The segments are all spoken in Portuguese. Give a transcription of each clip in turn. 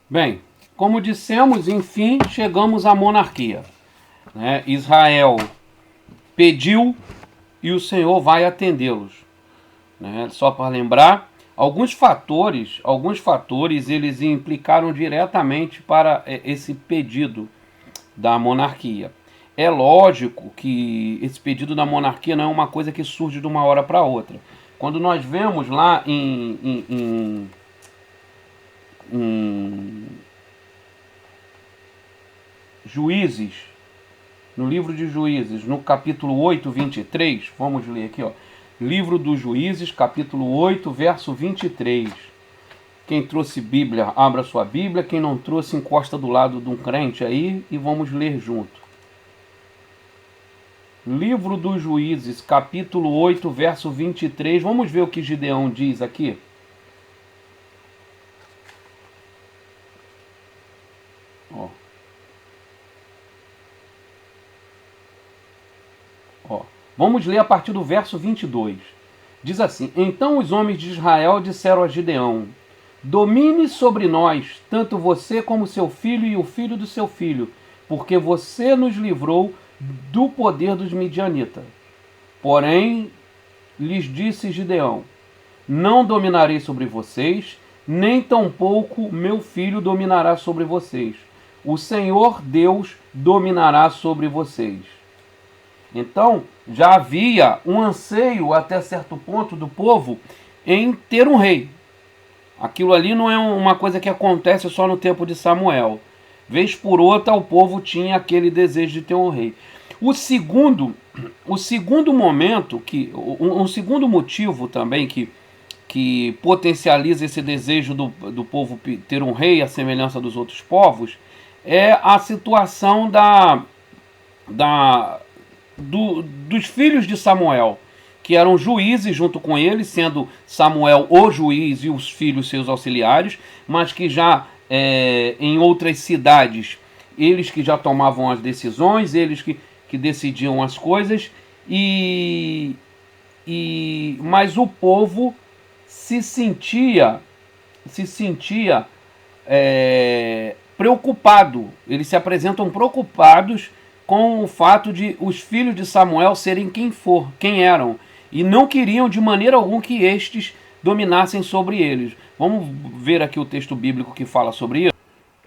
Bem, como dissemos, enfim, chegamos à monarquia, né? Israel pediu e o Senhor vai atendê-los, né? Só para lembrar, alguns fatores eles implicaram diretamente para esse pedido da monarquia. É lógico que esse pedido da monarquia não é uma coisa que surge de uma hora para outra. Quando nós vemos lá em Juízes, no livro de Juízes, no capítulo 8, 23, vamos ler aqui, ó. Livro dos Juízes, capítulo 8, verso 23. Quem trouxe Bíblia, abra sua Bíblia. Quem não trouxe, encosta do lado de um crente aí e vamos ler junto. Livro dos Juízes, capítulo 8, verso 23. Vamos ver o que Gideão diz aqui. Ó. Ó. Vamos ler a partir do verso 22. Diz assim: Então os homens de Israel disseram a Gideão: Domine sobre nós, tanto você como seu filho e o filho do seu filho, porque você nos livrou do poder dos midianitas. Porém, lhes disse Gideão: Não dominarei sobre vocês, nem tampouco meu filho dominará sobre vocês. O Senhor Deus dominará sobre vocês. Então, já havia um anseio até certo ponto do povo em ter um rei. Aquilo ali não é uma coisa que acontece só no tempo de Samuel. Vez por outra, o povo tinha aquele desejo de ter um rei. O segundo momento, um segundo motivo também que potencializa esse desejo do povo ter um rei, à semelhança dos outros povos, é a situação dos filhos de Samuel, que eram juízes junto com ele, sendo Samuel o juiz e os filhos seus auxiliares, mas que já em outras cidades, eles que já tomavam as decisões, eles que decidiam as coisas, mas o povo se sentia preocupado. Eles se apresentam preocupados com o fato de os filhos de Samuel serem quem eram, e não queriam de maneira alguma que estes dominassem sobre eles. Vamos ver aqui o texto bíblico que fala sobre isso?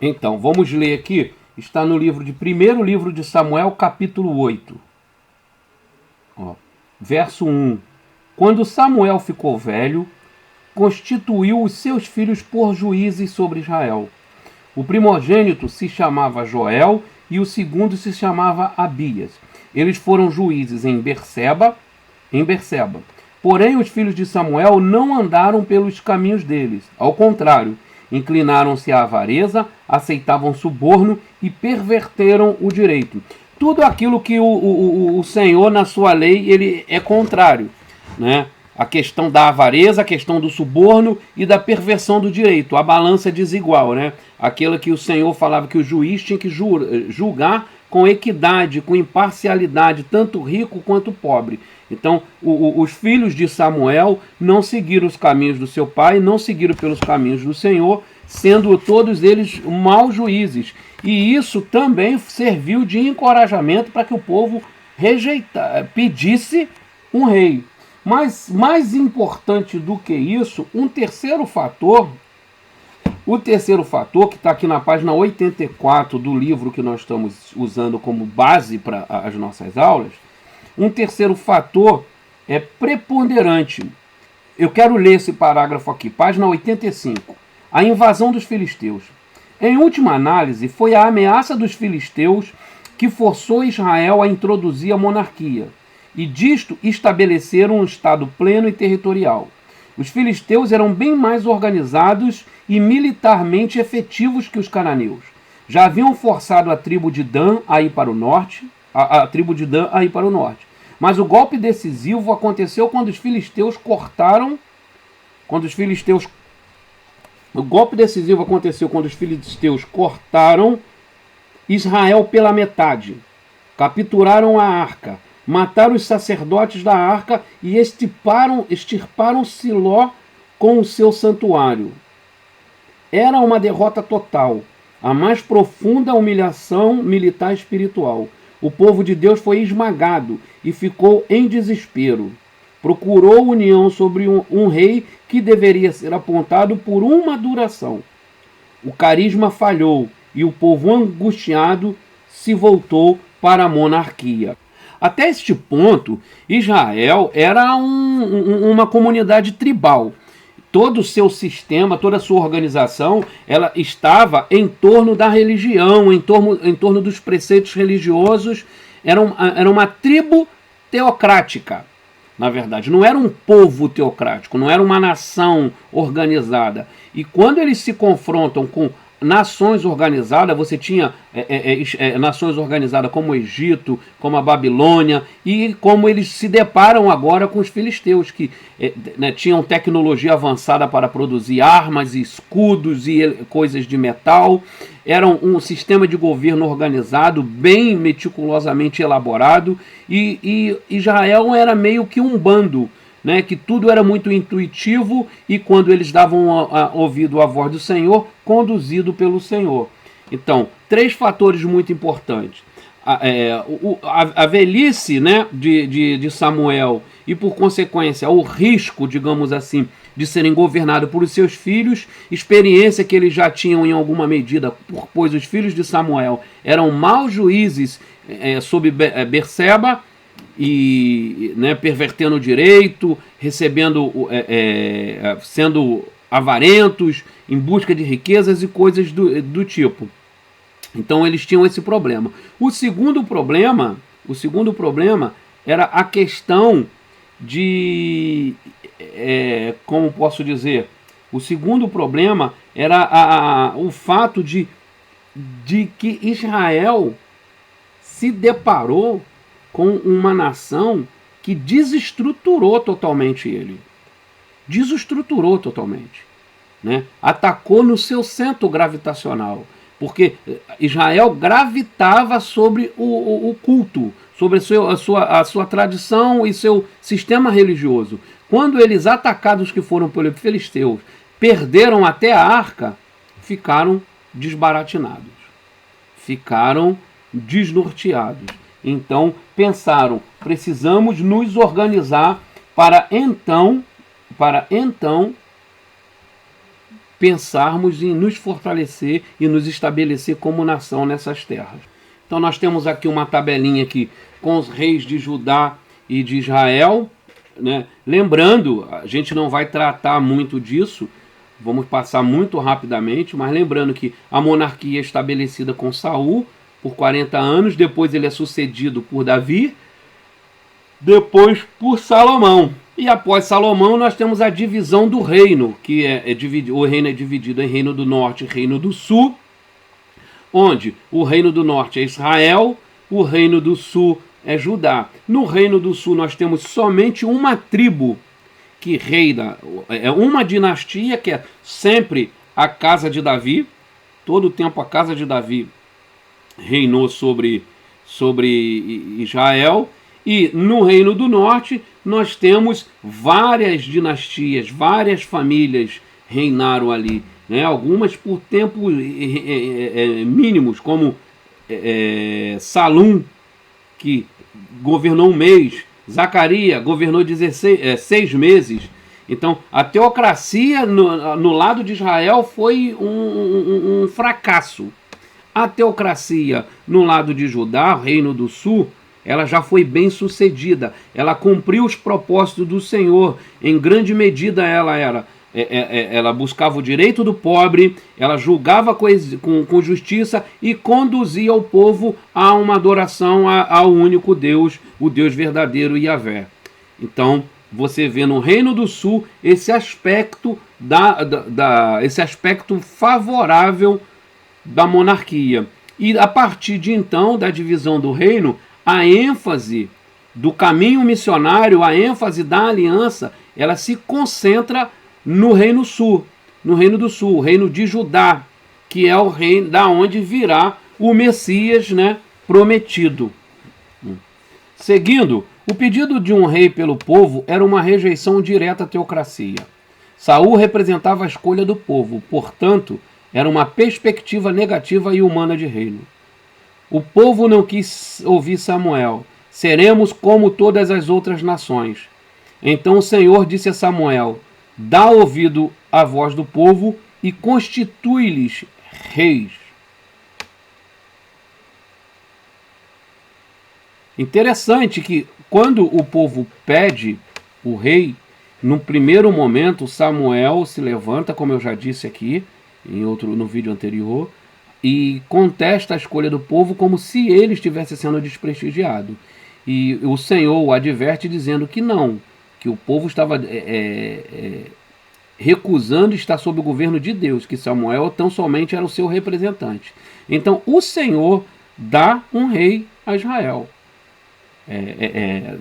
Então, vamos ler aqui. Está no primeiro livro de Samuel, capítulo 8. Ó, verso 1. Quando Samuel ficou velho, constituiu os seus filhos por juízes sobre Israel. O primogênito se chamava Joel e o segundo se chamava Abias. Eles foram juízes em Berseba. Porém, os filhos de Samuel não andaram pelos caminhos deles. Ao contrário, inclinaram-se à avareza, aceitavam suborno e perverteram o direito. Tudo aquilo que o Senhor, na sua lei, ele é contrário, né? A questão da avareza, a questão do suborno e da perversão do direito, a balança desigual, né? Aquela que o Senhor falava que o juiz tinha que julgar com equidade, com imparcialidade, tanto rico quanto pobre. Então, os filhos de Samuel não seguiram os caminhos do seu pai, não seguiram pelos caminhos do Senhor, sendo todos eles maus juízes. E isso também serviu de encorajamento para que o povo pedisse um rei. Mas mais importante do que isso, o terceiro fator que está aqui na página 84 do livro que nós estamos usando como base para as nossas aulas, um terceiro fator é preponderante. Eu quero ler esse parágrafo aqui, página 85. A invasão dos filisteus. Em última análise, foi a ameaça dos filisteus que forçou Israel a introduzir a monarquia, e disto estabeleceram um estado pleno e territorial. Os filisteus eram bem mais organizados e militarmente efetivos que os cananeus. Já haviam forçado a tribo de Dan a ir para o norte, Mas o golpe decisivo aconteceu quando os filisteus cortaram Israel pela metade, capturaram a arca, mataram os sacerdotes da arca e extirparam Siló com o seu santuário. Era uma derrota total, a mais profunda humilhação militar e espiritual. O povo de Deus foi esmagado e ficou em desespero. Procurou união sobre um rei que deveria ser apontado por uma duração. O carisma falhou e o povo angustiado se voltou para a monarquia. Até este ponto, Israel era uma comunidade tribal. Todo o seu sistema, toda a sua organização, ela estava em torno da religião, em torno dos preceitos religiosos. Era uma tribo teocrática, na verdade. Não era um povo teocrático, não era uma nação organizada. E quando eles se confrontam com nações organizadas, você tinha nações organizadas como o Egito, como a Babilônia, e como eles se deparam agora com os filisteus, que tinham tecnologia avançada para produzir armas, escudos e coisas de metal. Era um sistema de governo organizado, bem meticulosamente elaborado, e Israel era meio que um bando, né, que tudo era muito intuitivo, e quando eles davam ouvido à voz do Senhor, conduzido pelo Senhor. Então, 3 fatores muito importantes. A velhice, né, de Samuel e, por consequência, o risco, digamos assim, de serem governados por seus filhos, experiência que eles já tinham em alguma medida, pois os filhos de Samuel eram maus juízes sob Berseba, e pervertendo o direito, sendo avarentos, em busca de riquezas e coisas do tipo. Então eles tinham esse problema. O segundo problema era a questão de, como posso dizer, o segundo problema era o fato de que Israel se deparou com uma nação que desestruturou totalmente ele. Desestruturou totalmente. Né? Atacou no seu centro gravitacional. Porque Israel gravitava sobre o culto, sobre a sua tradição e seu sistema religioso. Quando eles, atacados que foram pelos filisteus, perderam até a arca, ficaram desbaratinados. Ficaram desnorteados. Então pensaram, precisamos nos organizar para então pensarmos em nos fortalecer e nos estabelecer como nação nessas terras. Então nós temos aqui uma tabelinha aqui com os reis de Judá e de Israel, né? Lembrando, a gente não vai tratar muito disso, vamos passar muito rapidamente, mas lembrando que a monarquia é estabelecida com Saul por 40 anos, depois ele é sucedido por Davi, depois por Salomão. E após Salomão nós temos a divisão do reino, que o reino é dividido em reino do norte e reino do sul, onde o reino do norte é Israel, o reino do sul é Judá. No reino do sul nós temos somente uma tribo que reina, uma dinastia que é sempre a casa de Davi, todo o tempo a casa de Davi reinou sobre Israel. E no reino do norte nós temos várias dinastias, várias famílias reinaram ali, né? Algumas por tempos mínimos, como Salum, que governou 1 mês, Zacarias governou 6 meses. Então a teocracia no lado de Israel foi um fracasso. A teocracia no lado de Judá, reino do sul, ela já foi bem sucedida, ela cumpriu os propósitos do Senhor. Em grande medida ela buscava o direito do pobre, ela julgava com justiça e conduzia o povo a uma adoração ao único Deus, o Deus verdadeiro, Yahvé. Então você vê no Reino do Sul esse aspecto esse aspecto favorável da monarquia. E a partir de então, da divisão do reino, a ênfase do caminho missionário, a ênfase da aliança, ela se concentra no Reino Sul, no Reino do Sul, o Reino de Judá, que é o reino da onde virá o Messias, né, prometido. Seguindo, o pedido de um rei pelo povo era uma rejeição direta à teocracia. Saul representava a escolha do povo, portanto, era uma perspectiva negativa e humana de reino. O povo não quis ouvir Samuel. Seremos como todas as outras nações. Então o Senhor disse a Samuel: dá ouvido à voz do povo e constitui-lhes reis. Interessante que quando o povo pede o rei, no primeiro momento Samuel se levanta, como eu já disse aqui no vídeo anterior, e contesta a escolha do povo como se ele estivesse sendo desprestigiado. E o Senhor o adverte dizendo que não, que o povo estava recusando estar sob o governo de Deus, que Samuel tão somente era o seu representante. Então o Senhor dá um rei a Israel.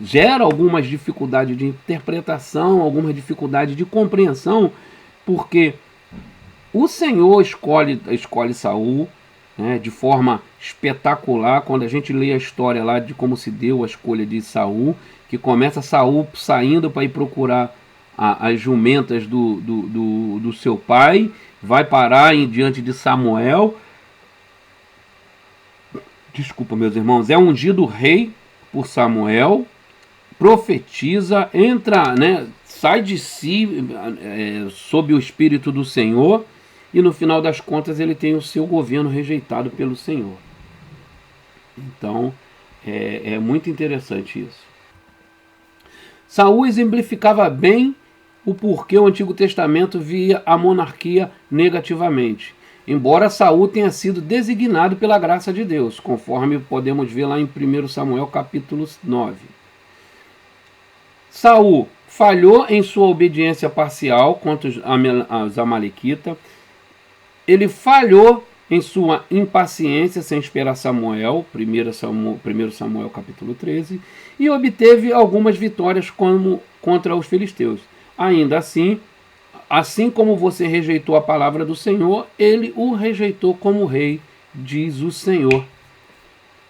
Gera algumas dificuldades de interpretação, algumas dificuldades de compreensão, porque o Senhor escolhe Saul, né, de forma espetacular. Quando a gente lê a história lá de como se deu a escolha de Saul, que começa Saul saindo para ir procurar as jumentas do seu pai, vai parar diante de Samuel. Desculpa, meus irmãos, é ungido rei por Samuel, profetiza, entra, né, sai de si sob o Espírito do Senhor, e no final das contas ele tem o seu governo rejeitado pelo Senhor. Então é muito interessante isso. Saul exemplificava bem o porquê o Antigo Testamento via a monarquia negativamente, embora Saul tenha sido designado pela graça de Deus, conforme podemos ver lá em 1 Samuel capítulo 9. Saul falhou em sua obediência parcial contra os amalequitas. Ele falhou em sua impaciência sem esperar Samuel, 1 Samuel capítulo 13, e obteve algumas vitórias contra os filisteus. Ainda assim como você rejeitou a palavra do Senhor, ele o rejeitou como rei, diz o Senhor.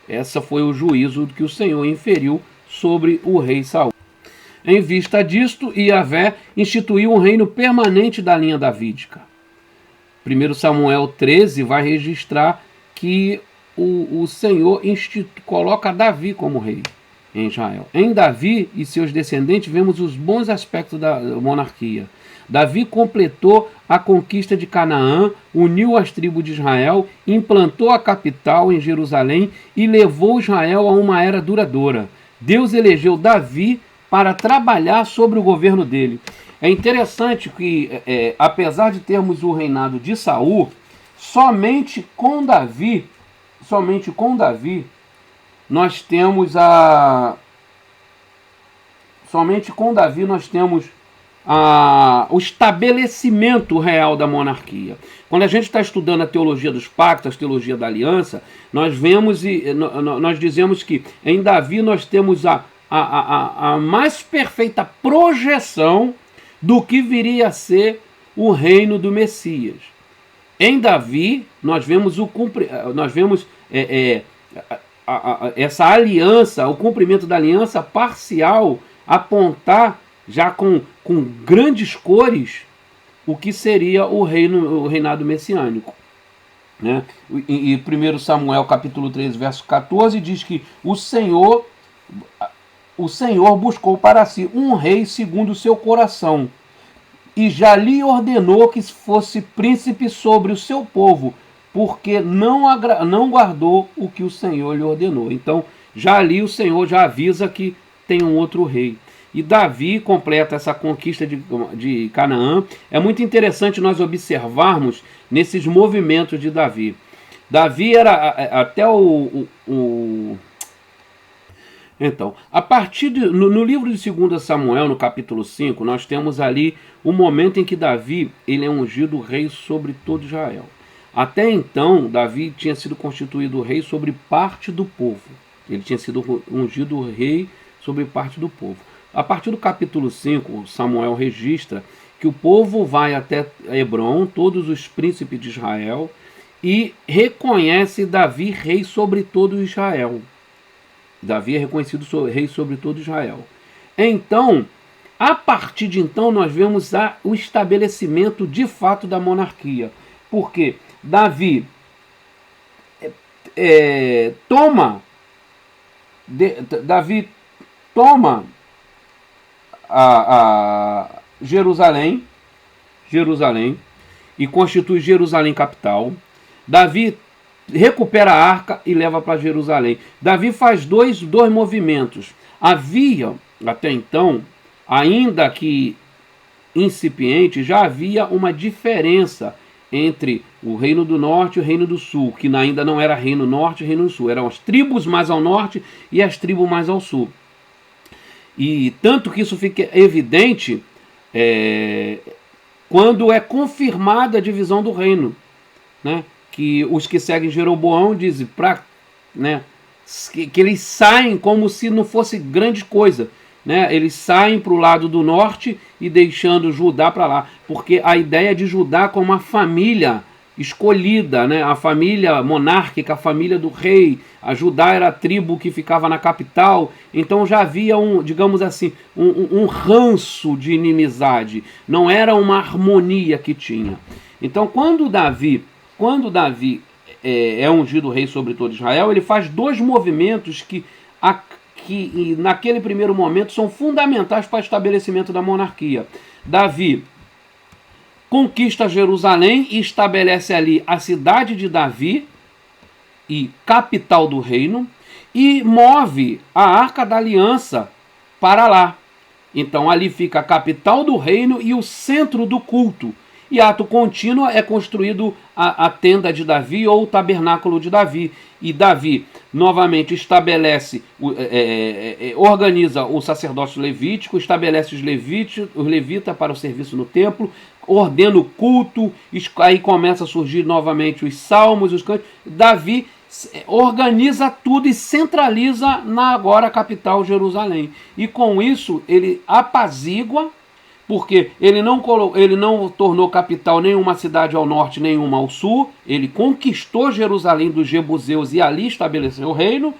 Esse foi o juízo que o Senhor inferiu sobre o rei Saul. Em vista disto, Yahvé instituiu um reino permanente da linha davídica. 1 Samuel 13 vai registrar que o Senhor coloca Davi como rei em Israel. Em Davi e seus descendentes vemos os bons aspectos da monarquia. Davi completou a conquista de Canaã, uniu as tribos de Israel, implantou a capital em Jerusalém e levou Israel a uma era duradoura. Deus elegeu Davi para trabalhar sobre o governo dele. É interessante que, apesar de termos o reinado de Saul, somente com Davi nós temos o estabelecimento real da monarquia. Quando a gente está estudando a teologia dos pactos, a teologia da aliança, nós vemos nós dizemos que em Davi nós temos a mais perfeita projeção do que viria a ser o reino do Messias. Em Davi nós vemos essa aliança, o cumprimento da aliança parcial, apontar já com grandes cores o que seria o reinado messiânico. Né? E 1 Samuel capítulo 3, verso 14 diz que o Senhor buscou para si um rei segundo o seu coração, e já lhe ordenou que fosse príncipe sobre o seu povo, porque não guardou o que o Senhor lhe ordenou. Então, já ali o Senhor já avisa que tem um outro rei. E Davi completa essa conquista de Canaã. É muito interessante nós observarmos nesses movimentos de Davi. Davi era até Então, a partir no livro de 2 Samuel, no capítulo 5, nós temos ali o momento em que Davi ele é ungido rei sobre todo Israel. Até então, Davi tinha sido constituído rei sobre parte do povo. Ele tinha sido ungido rei sobre parte do povo. A partir do capítulo 5, Samuel registra que o povo vai até Hebron, todos os príncipes de Israel, e reconhece Davi rei sobre todo Israel. Davi é reconhecido rei sobre todo Israel. Então, A partir de então, nós vemos o estabelecimento de fato da monarquia. Porque Davi Davi toma a Jerusalém e constitui Jerusalém capital. Davi recupera a arca e leva para Jerusalém. Davi faz dois movimentos. Havia, até então, ainda que incipiente, já havia uma diferença entre o Reino do Norte e o Reino do Sul, que ainda não era Reino Norte e Reino do Sul. Eram as tribos mais ao norte e as tribos mais ao sul. E tanto que isso fica evidente quando é confirmada a divisão do reino, né? Que os que seguem Jeroboão dizem que eles saem como se não fosse grande coisa, né? Eles saem para o lado do norte e deixando Judá para lá, porque a ideia de Judá como uma família escolhida, né? A família monárquica, a família do rei. A Judá era a tribo que ficava na capital, então já havia digamos assim, um ranço de inimizade, não era uma harmonia que tinha. Então quando Davi é ungido rei sobre todo Israel, ele faz dois movimentos que naquele primeiro momento são fundamentais para o estabelecimento da monarquia. Davi conquista Jerusalém e estabelece ali a cidade de Davi e capital do reino, e move a Arca da Aliança para lá. Então ali fica a capital do reino e o centro do culto. E ato contínuo é construído a tenda de Davi ou o tabernáculo de Davi. E Davi novamente estabelece, organiza o sacerdócio levítico, estabelece os levitas para o serviço no templo, ordena o culto, aí começa a surgir novamente os salmos, os cantos. Davi organiza tudo e centraliza na agora capital Jerusalém. E com isso ele apazigua, porque ele não tornou capital nenhuma cidade ao norte, nenhuma ao sul. Ele conquistou Jerusalém dos jebuseus e ali estabeleceu o reino.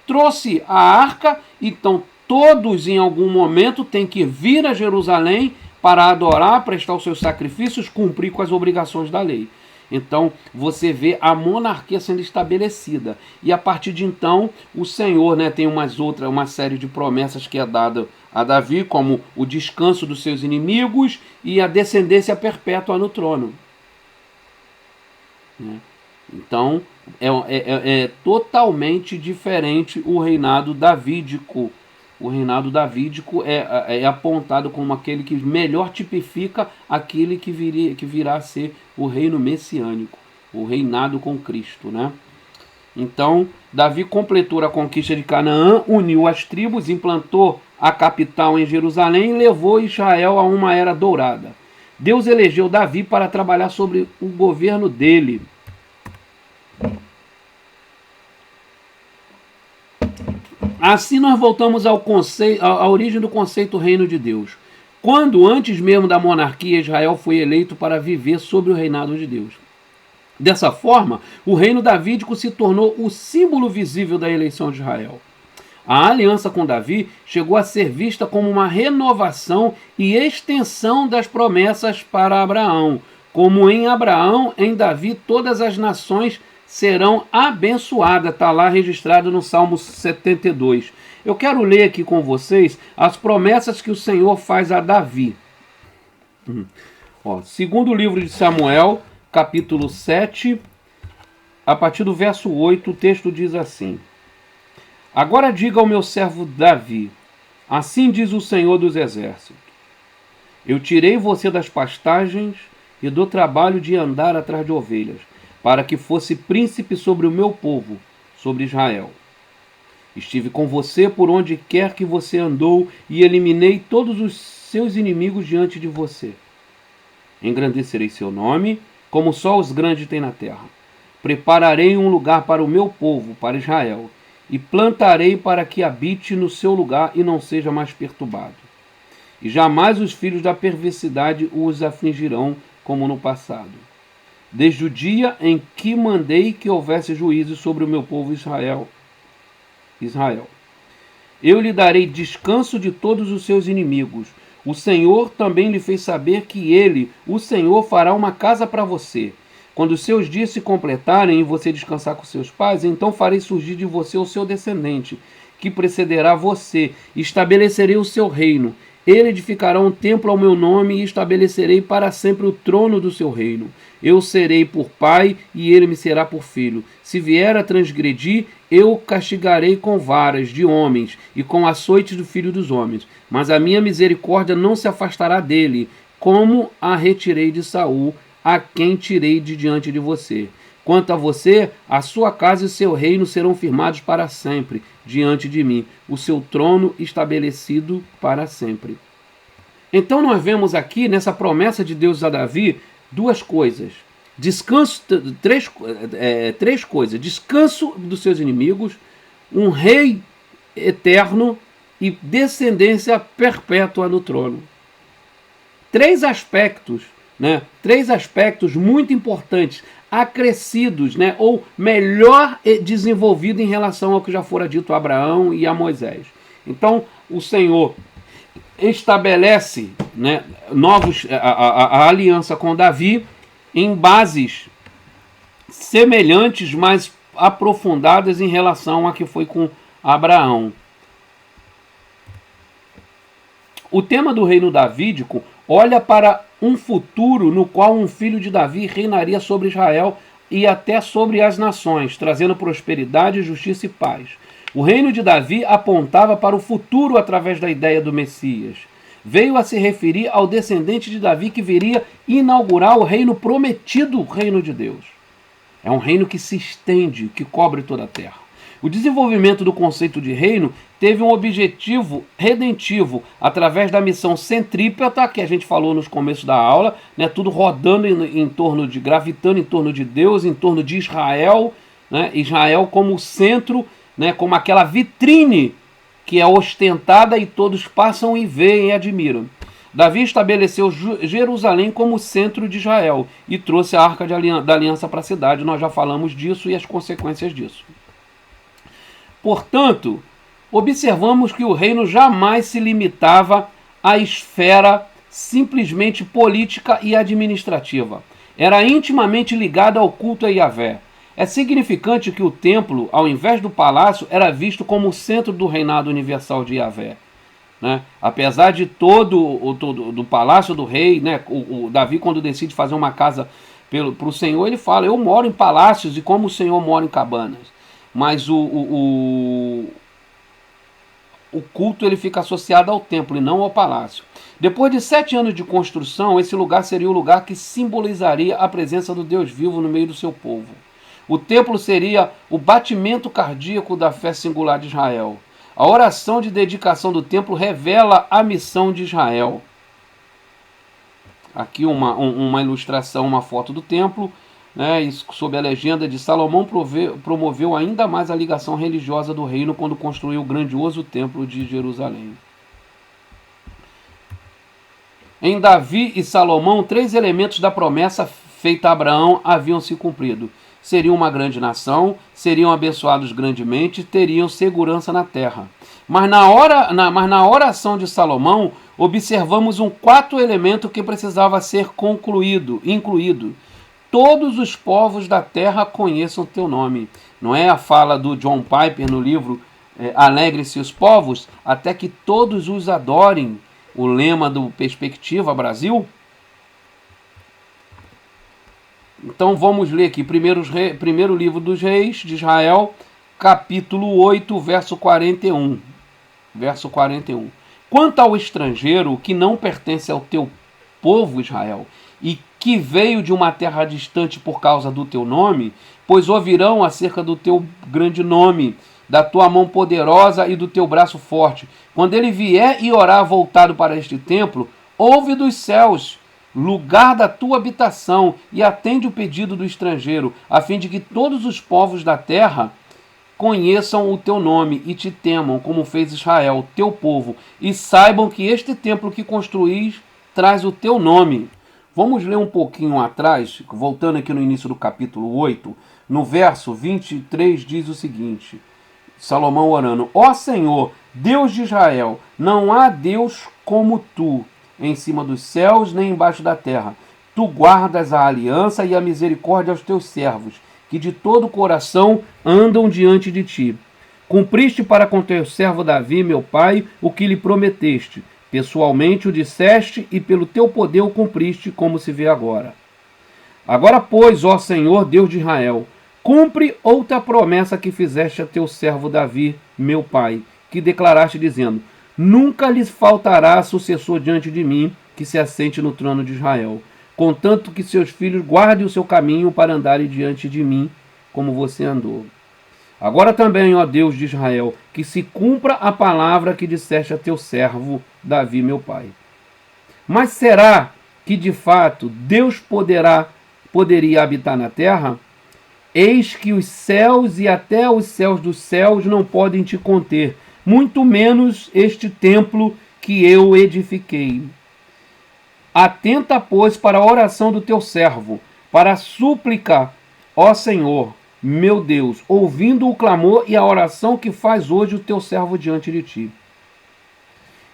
Trouxe a arca, então todos em algum momento têm que vir a Jerusalém para adorar, prestar os seus sacrifícios, cumprir com as obrigações da lei. Então você vê a monarquia sendo estabelecida. E a partir de então o Senhor, tem uma série de promessas que é dada a Davi, como o descanso dos seus inimigos e a descendência perpétua no trono. Então é totalmente diferente o reinado davídico. O reinado davídico é apontado como aquele que melhor tipifica aquele que virá a ser o reino messiânico, o reinado com Cristo, Então, Davi completou a conquista de Canaã, uniu as tribos, implantou a capital em Jerusalém e levou Israel a uma era dourada. Deus elegeu Davi para trabalhar sobre o governo dele. Assim nós voltamos à origem do conceito reino de Deus. Quando, antes mesmo da monarquia, Israel foi eleito para viver sob o reinado de Deus. Dessa forma, o reino davídico se tornou o símbolo visível da eleição de Israel. A aliança com Davi chegou a ser vista como uma renovação e extensão das promessas para Abraão. Como em Abraão, em Davi, todas as nações serão abençoadas. Está lá registrado no Salmo 72. Eu quero ler aqui com vocês as promessas que o Senhor faz a Davi. Segundo o livro de Samuel, capítulo 7, a partir do verso 8, o texto diz assim: Agora diga ao meu servo Davi, assim diz o Senhor dos Exércitos: Eu tirei você das pastagens e do trabalho de andar atrás de ovelhas, para que fosse príncipe sobre o meu povo, sobre Israel. Estive com você por onde quer que você andou e eliminei todos os seus inimigos diante de você. Engrandecerei seu nome, como só os grandes têm na terra. Prepararei um lugar para o meu povo, para Israel, e plantarei para que habite no seu lugar e não seja mais perturbado. E jamais os filhos da perversidade os afligirão como no passado. Desde o dia em que mandei que houvesse juízo sobre o meu povo Israel. Eu lhe darei descanso de todos os seus inimigos. O Senhor também lhe fez saber que ele, o Senhor, fará uma casa para você. Quando os seus dias se completarem e você descansar com seus pais, então farei surgir de você o seu descendente, que precederá você, e estabelecerei o seu reino. Ele edificará um templo ao meu nome e estabelecerei para sempre o trono do seu reino. Eu serei por pai e ele me será por filho. Se vier a transgredir, eu o castigarei com varas de homens e com açoites do filho dos homens. Mas a minha misericórdia não se afastará dele, como a retirei de Saul, a quem tirei de diante de você. Quanto a você, a sua casa e seu reino serão firmados para sempre diante de mim, o seu trono estabelecido para sempre. Então nós vemos aqui, nessa promessa de Deus a Davi, duas coisas. Descanso, três coisas. Descanso dos seus inimigos, um rei eterno e descendência perpétua no trono. Três aspectos, né? Três aspectos muito importantes, acrescidos, né? Ou melhor desenvolvido em relação ao que já fora dito a Abraão e a Moisés. Então, o Senhor estabelece, né, a aliança com Davi em bases semelhantes, mas aprofundadas em relação a que foi com Abraão. O tema do reino davídico olha para um futuro no qual um filho de Davi reinaria sobre Israel e até sobre as nações, trazendo prosperidade, justiça e paz. O reino de Davi apontava para o futuro através da ideia do Messias. Veio a se referir ao descendente de Davi que viria inaugurar o reino prometido, o reino de Deus. É um reino que se estende, que cobre toda a terra. O desenvolvimento do conceito de reino teve um objetivo redentivo através da missão centrípeta, que a gente falou nos começos da aula, né, tudo rodando gravitando em torno de Deus, em torno de Israel, né, Israel como centro, né, como aquela vitrine que é ostentada e todos passam e veem e admiram. Davi estabeleceu Jerusalém como centro de Israel e trouxe a Arca da Aliança para a cidade. Nós já falamos disso e as consequências disso. Portanto, observamos que o reino jamais se limitava à esfera simplesmente política e administrativa. Era intimamente ligado ao culto a Yahvé. É significante que o templo, ao invés do palácio, era visto como o centro do reinado universal de Yahvé. Né? Apesar de do palácio do rei, né? o Davi, quando decide fazer uma casa para o Senhor, ele fala: eu moro em palácios e como o Senhor mora em cabanas. Mas o culto ele fica associado ao templo e não ao palácio. Depois de 7 anos de construção, esse lugar seria o lugar que simbolizaria a presença do Deus vivo no meio do seu povo. O templo seria o batimento cardíaco da fé singular de Israel. A oração de dedicação do templo revela a missão de Israel. Aqui uma ilustração, uma foto do templo, né, sob a legenda de Salomão promoveu ainda mais a ligação religiosa do reino quando construiu o grandioso templo de Jerusalém. Em Davi e Salomão, 3 elementos da promessa feita a Abraão haviam se cumprido. Seriam uma grande nação, seriam abençoados grandemente, teriam segurança na terra. Mas na oração de Salomão, observamos um 4º elemento que precisava ser incluído. Todos os povos da terra conheçam teu nome. Não é a fala do John Piper no livro Alegrem-se os povos, até que todos os adorem, o lema do Perspectiva Brasil? Então vamos ler aqui, primeiro livro dos reis de Israel, capítulo 8, verso 41. Verso 41. Quanto ao estrangeiro que não pertence ao teu povo Israel, e que veio de uma terra distante por causa do teu nome, pois ouvirão acerca do teu grande nome, da tua mão poderosa e do teu braço forte. Quando ele vier e orar voltado para este templo, ouve dos céus, lugar da tua habitação, e atende o pedido do estrangeiro, a fim de que todos os povos da terra conheçam o teu nome e te temam, como fez Israel, teu povo, e saibam que este templo que construís traz o teu nome. Vamos ler um pouquinho atrás, voltando aqui no início do capítulo 8, no verso 23 diz o seguinte, Salomão orando: ó Senhor, Deus de Israel, não há Deus como tu, em cima dos céus, nem embaixo da terra. Tu guardas a aliança e a misericórdia aos teus servos, que de todo o coração andam diante de ti. Cumpriste para com teu servo Davi, meu pai, o que lhe prometeste. Pessoalmente o disseste e pelo teu poder o cumpriste, como se vê agora. Agora, pois, ó Senhor, Deus de Israel, cumpre outra promessa que fizeste a teu servo Davi, meu pai, que declaraste dizendo: nunca lhes faltará sucessor diante de mim, que se assente no trono de Israel, contanto que seus filhos guardem o seu caminho para andarem diante de mim, como você andou. Agora também, ó Deus de Israel, que se cumpra a palavra que disseste a teu servo Davi, meu pai. Mas será que de fato Deus poderia habitar na terra? Eis que os céus e até os céus dos céus não podem te conter, muito menos este templo que eu edifiquei. Atenta, pois, para a oração do teu servo, para a súplica, ó Senhor, meu Deus, ouvindo o clamor e a oração que faz hoje o teu servo diante de ti.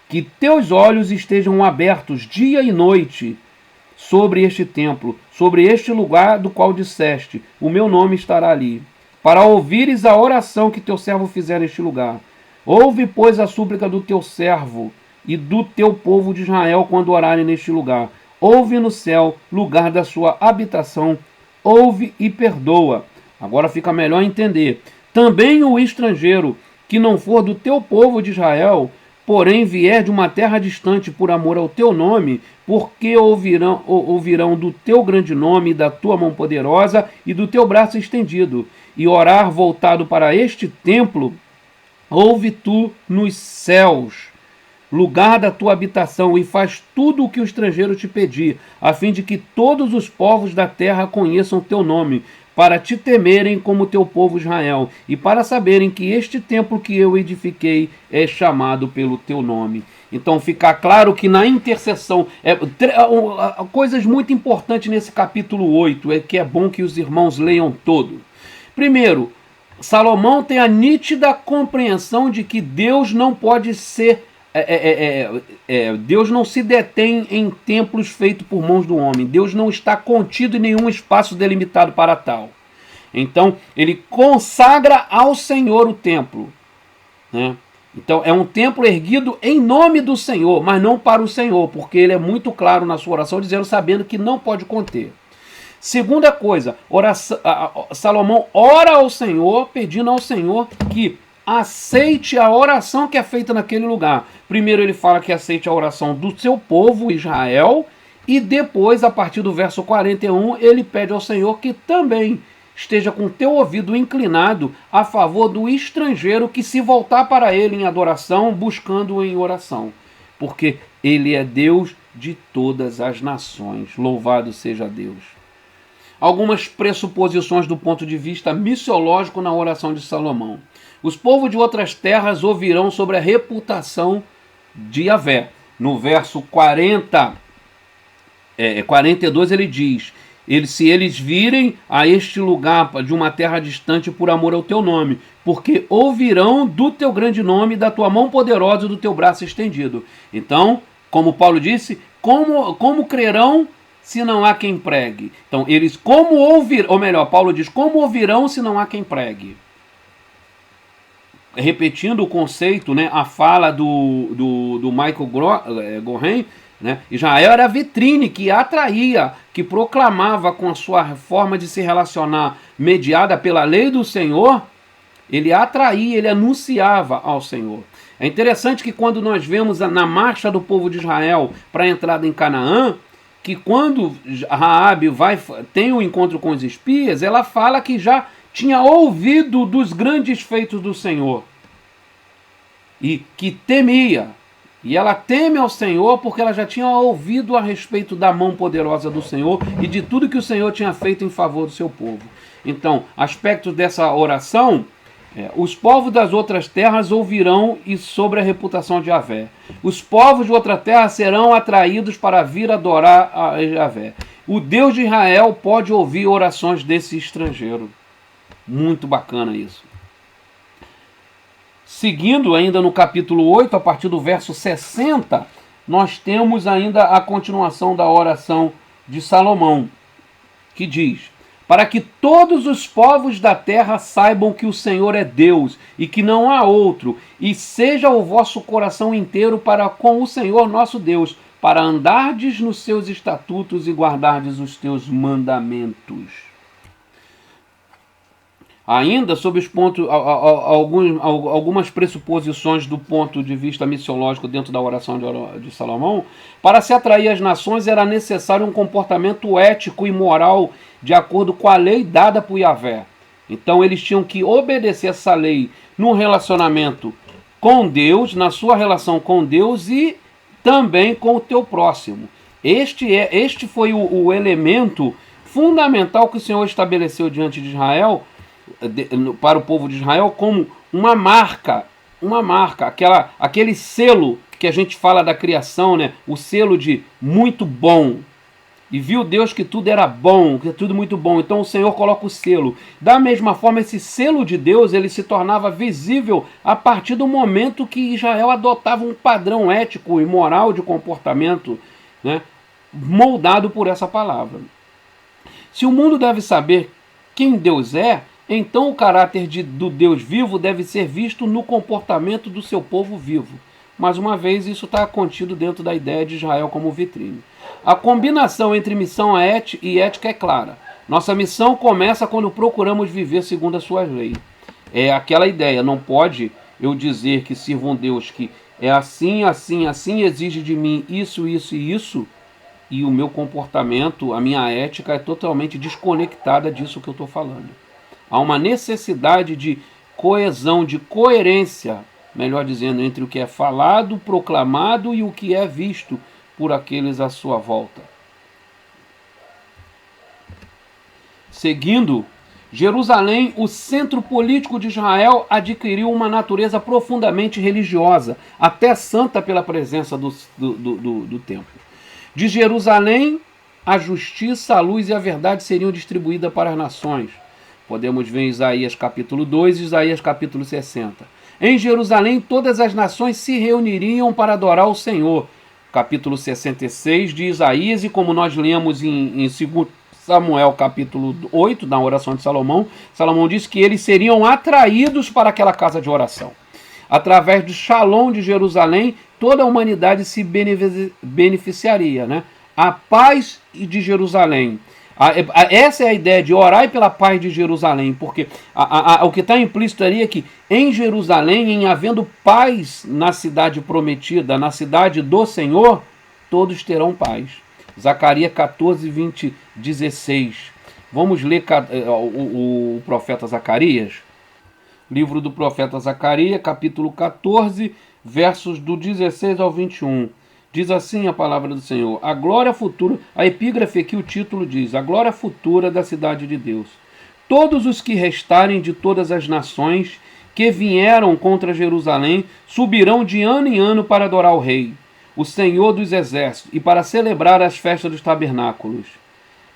Que teus olhos estejam abertos dia e noite sobre este templo, sobre este lugar do qual disseste, o meu nome estará ali, para ouvires a oração que teu servo fizer neste lugar. Ouve, pois, a súplica do teu servo e do teu povo de Israel quando orarem neste lugar. Ouve no céu, lugar da sua habitação, ouve e perdoa. Agora fica melhor entender. Também o estrangeiro, que não for do teu povo de Israel, porém vier de uma terra distante por amor ao teu nome, porque ouvirão do teu grande nome, da tua mão poderosa e do teu braço estendido, e orar voltado para este templo, ouve tu nos céus, lugar da tua habitação, e faz tudo o que o estrangeiro te pedir, a fim de que todos os povos da terra conheçam o teu nome, para te temerem como teu povo Israel, e para saberem que este templo que eu edifiquei é chamado pelo teu nome. Então fica claro que na intercessão, coisas muito importantes nesse capítulo 8, que é bom que os irmãos leiam todo. Primeiro, Salomão tem a nítida compreensão de que Deus não pode ser... Deus não se detém em templos feitos por mãos do homem. Deus não está contido em nenhum espaço delimitado para tal. Então, ele consagra ao Senhor o templo, né? Então, é um templo erguido em nome do Senhor, mas não para o Senhor, porque ele é muito claro na sua oração, dizendo, sabendo que não pode conter. Segunda coisa, Salomão ora ao Senhor, pedindo ao Senhor que aceite a oração que é feita naquele lugar. Primeiro ele fala que aceite a oração do seu povo, Israel, e depois, a partir do verso 41, ele pede ao Senhor que também esteja com teu ouvido inclinado a favor do estrangeiro que se voltar para ele em adoração, buscando-o em oração. Porque ele é Deus de todas as nações. Louvado seja Deus. Algumas pressuposições do ponto de vista missiológico na oração de Salomão. Os povos de outras terras ouvirão sobre a reputação de Yahvé. No verso 42 ele diz, se eles virem a este lugar de uma terra distante por amor ao teu nome, porque ouvirão do teu grande nome, da tua mão poderosa e do teu braço estendido. Então, como Paulo disse, como crerão se não há quem pregue? Então, eles como ouvirão, ou melhor, Paulo diz, como ouvirão se não há quem pregue? Repetindo o conceito, né, a fala do Michael Goren, né, Israel era a vitrine que atraía, que proclamava com a sua forma de se relacionar mediada pela lei do Senhor, ele atraía, ele anunciava ao Senhor. É interessante que quando nós vemos na marcha do povo de Israel para a entrada em Canaã, que quando Raabe tem um encontro com os espias, ela fala que já tinha ouvido dos grandes feitos do Senhor e que temia. E ela teme ao Senhor porque ela já tinha ouvido a respeito da mão poderosa do Senhor e de tudo que o Senhor tinha feito em favor do seu povo. Então, aspectos dessa oração, os povos das outras terras ouvirão e sobre a reputação de Yahvé. Os povos de outra terra serão atraídos para vir adorar a Yahvé. O Deus de Israel pode ouvir orações desse estrangeiro. Muito bacana isso. Seguindo ainda no capítulo 8, a partir do verso 60, nós temos ainda a continuação da oração de Salomão, que diz: para que todos os povos da terra saibam que o Senhor é Deus e que não há outro, e seja o vosso coração inteiro para com o Senhor nosso Deus, para andardes nos seus estatutos e guardardes os teus mandamentos. Ainda sobre os pontos, algumas pressuposições do ponto de vista missiológico dentro da oração de Salomão, para se atrair as nações era necessário um comportamento ético e moral de acordo com a lei dada por Yahvé. Então eles tinham que obedecer essa lei no relacionamento com Deus, na sua relação com Deus e também com o teu próximo. Este foi o elemento fundamental que o Senhor estabeleceu diante de Israel, para o povo de Israel, como uma marca, aquele selo que a gente fala da criação, né? O selo de muito bom. E viu Deus que tudo era bom, que é tudo muito bom. Então o Senhor coloca o selo. Da mesma forma, esse selo de Deus, ele se tornava visível a partir do momento que Israel adotava um padrão ético e moral de comportamento, né? Moldado por essa palavra. Se o mundo deve saber quem Deus é, então o caráter do Deus vivo deve ser visto no comportamento do seu povo vivo. Mais uma vez, isso está contido dentro da ideia de Israel como vitrine. A combinação entre missão e ética é clara. Nossa missão começa quando procuramos viver segundo as suas leis. É aquela ideia, não pode eu dizer que sirvo um Deus que é assim, assim, assim, exige de mim isso, isso e isso, e o meu comportamento, a minha ética é totalmente desconectada disso que eu estou falando. Há uma necessidade de coesão, de coerência, melhor dizendo, entre o que é falado, proclamado e o que é visto por aqueles à sua volta. Seguindo, Jerusalém, o centro político de Israel, adquiriu uma natureza profundamente religiosa, até santa pela presença do templo. De Jerusalém, a justiça, a luz e a verdade seriam distribuídas para as nações. Podemos ver em Isaías capítulo 2 e Isaías capítulo 60. Em Jerusalém todas as nações se reuniriam para adorar o Senhor. Capítulo 66 de Isaías, e como nós lemos em 2 Samuel capítulo 8, na oração de Salomão, Salomão disse que eles seriam atraídos para aquela casa de oração. Através do Shalom de Jerusalém, toda a humanidade se beneficiaria, né? A paz de Jerusalém. Essa é a ideia de orar pela paz de Jerusalém, porque o que está implícito ali é que em Jerusalém, em havendo paz na cidade prometida, na cidade do Senhor, todos terão paz. Zacarias 14, 20, 16. Vamos ler o profeta Zacarias? Livro do profeta Zacarias, capítulo 14, versos do 16 ao 21. Diz assim a palavra do Senhor: a glória futura, a epígrafe aqui, o título diz: a glória futura da cidade de Deus. Todos os que restarem de todas as nações que vieram contra Jerusalém subirão de ano em ano para adorar o Rei, o Senhor dos Exércitos, e para celebrar as festas dos tabernáculos.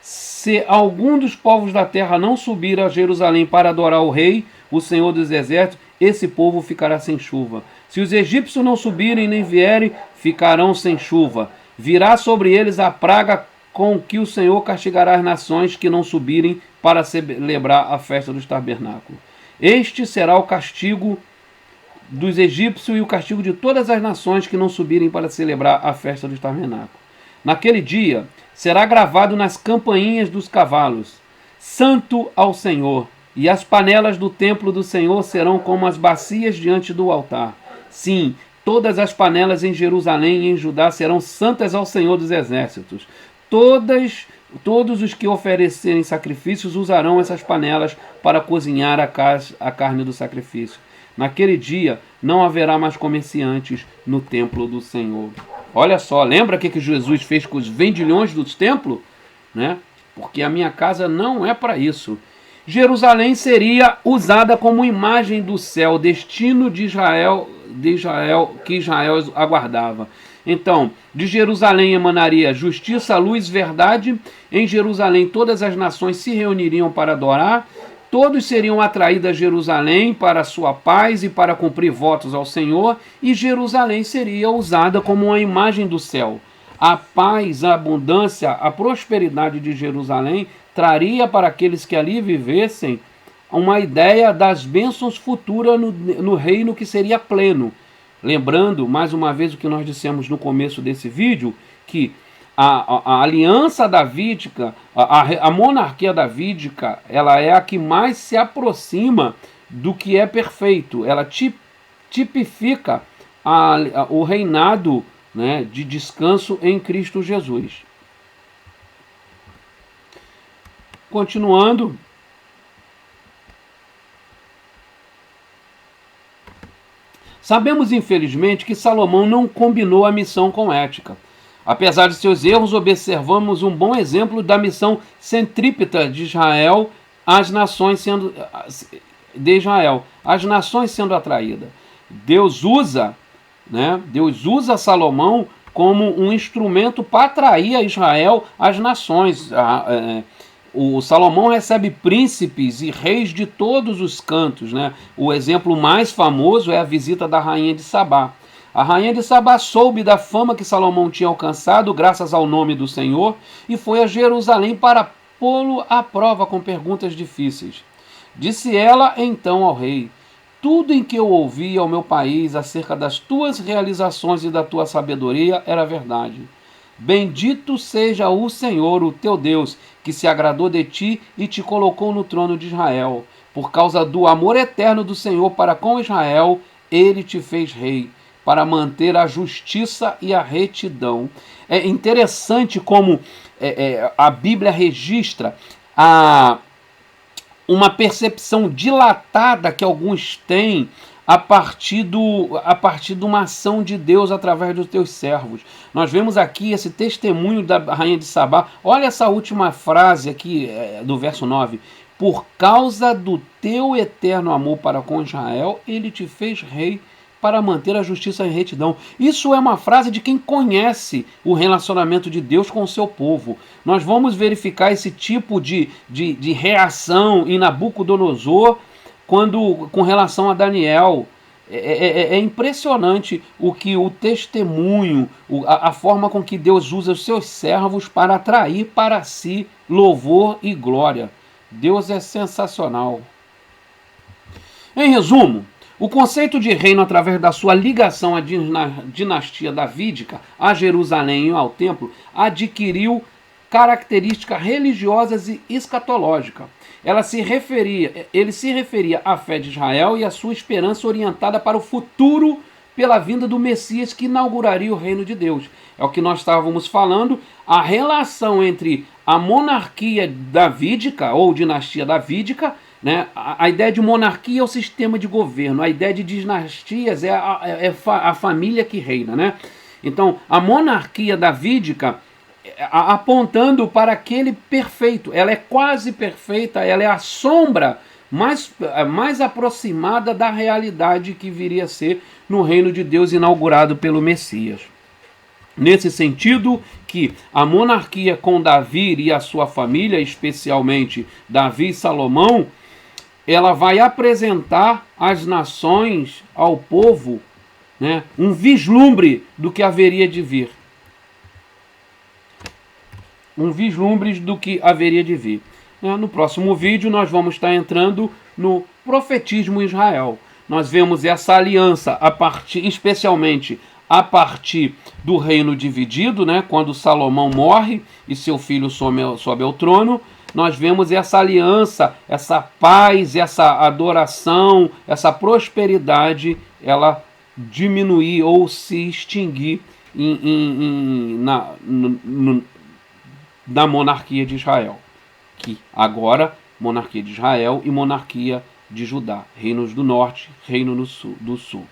Se algum dos povos da terra não subir a Jerusalém para adorar o Rei, o Senhor dos Exércitos, esse povo ficará sem chuva. Se os egípcios não subirem nem vierem, ficarão sem chuva. Virá sobre eles a praga com que o Senhor castigará as nações que não subirem para celebrar a festa dos tabernáculos. Este será o castigo dos egípcios e o castigo de todas as nações que não subirem para celebrar a festa dos tabernáculos. Naquele dia será gravado nas campainhas dos cavalos: Santo ao Senhor. E as panelas do templo do Senhor serão como as bacias diante do altar. Sim, todas as panelas em Jerusalém e em Judá serão santas ao Senhor dos Exércitos. Todos os que oferecerem sacrifícios usarão essas panelas para cozinhar a carne do sacrifício. Naquele dia não haverá mais comerciantes no templo do Senhor. Olha só, lembra o que Jesus fez com os vendilhões dos templos? Né? Porque a minha casa não é para isso. Jerusalém seria usada como imagem do céu, destino de Israel, que Israel aguardava. Então, de Jerusalém emanaria justiça, luz, verdade. Em Jerusalém todas as nações se reuniriam para adorar. Todos seriam atraídos a Jerusalém para a sua paz e para cumprir votos ao Senhor, e Jerusalém seria usada como uma imagem do céu. A paz, a abundância, a prosperidade de Jerusalém traria para aqueles que ali vivessem uma ideia das bênçãos futuras no reino que seria pleno. Lembrando, mais uma vez, o que nós dissemos no começo desse vídeo, que a aliança davídica, a monarquia davídica, ela é a que mais se aproxima do que é perfeito. Ela tipifica o reinado, né, de descanso em Cristo Jesus. Continuando. Sabemos, infelizmente, que Salomão não combinou a missão com ética. Apesar de seus erros, observamos um bom exemplo da missão centrípeta de Israel, as nações sendo atraídas. Deus usa Salomão como um instrumento para atrair a Israel às nações. O Salomão recebe príncipes e reis de todos os cantos, né? O exemplo mais famoso é a visita da rainha de Sabá. A rainha de Sabá soube da fama que Salomão tinha alcançado graças ao nome do Senhor e foi a Jerusalém para pô-lo à prova com perguntas difíceis. Disse ela então ao rei: tudo em que eu ouvi ao meu país acerca das tuas realizações e da tua sabedoria era verdade. Bendito seja o Senhor, o teu Deus, que se agradou de ti e te colocou no trono de Israel. Por causa do amor eterno do Senhor para com Israel, ele te fez rei, para manter a justiça e a retidão. É interessante como a Bíblia registra uma percepção dilatada que alguns têm a partir de uma ação de Deus através dos teus servos. Nós vemos aqui esse testemunho da rainha de Sabá. Olha essa última frase aqui do verso 9. Por causa do teu eterno amor para com Israel, ele te fez rei para manter a justiça e a retidão. Isso é uma frase de quem conhece o relacionamento de Deus com o seu povo. Nós vamos verificar esse tipo de reação em Nabucodonosor com relação a Daniel. É impressionante o testemunho, a forma com que Deus usa os seus servos para atrair para si louvor e glória. Deus é sensacional. Em resumo, o conceito de reino através da sua ligação à dinastia davídica, a Jerusalém e ao templo, adquiriu características religiosas e escatológicas. Ele se referia à fé de Israel e à sua esperança orientada para o futuro pela vinda do Messias que inauguraria o reino de Deus. É o que nós estávamos falando, a relação entre a monarquia davídica ou dinastia davídica, né? A ideia de monarquia é o sistema de governo, a ideia de dinastias é a família que reina, né? Então, a monarquia davídica apontando para aquele perfeito, ela é quase perfeita, ela é a sombra mais aproximada da realidade que viria a ser no reino de Deus inaugurado pelo Messias. Nesse sentido que a monarquia com Davi e a sua família, especialmente Davi e Salomão, ela vai apresentar às nações, ao povo, né, um vislumbre do que haveria de vir. Um vislumbre do que haveria de vir. No próximo vídeo nós vamos estar entrando no profetismo em Israel. Nós vemos essa aliança especialmente a partir do reino dividido, né, quando Salomão morre e seu filho sobe ao trono. Nós vemos essa aliança, essa paz, essa adoração, essa prosperidade, ela diminuir ou se extinguir na monarquia de Israel. Que agora, monarquia de Israel e monarquia de Judá. Reinos do norte, reino do sul.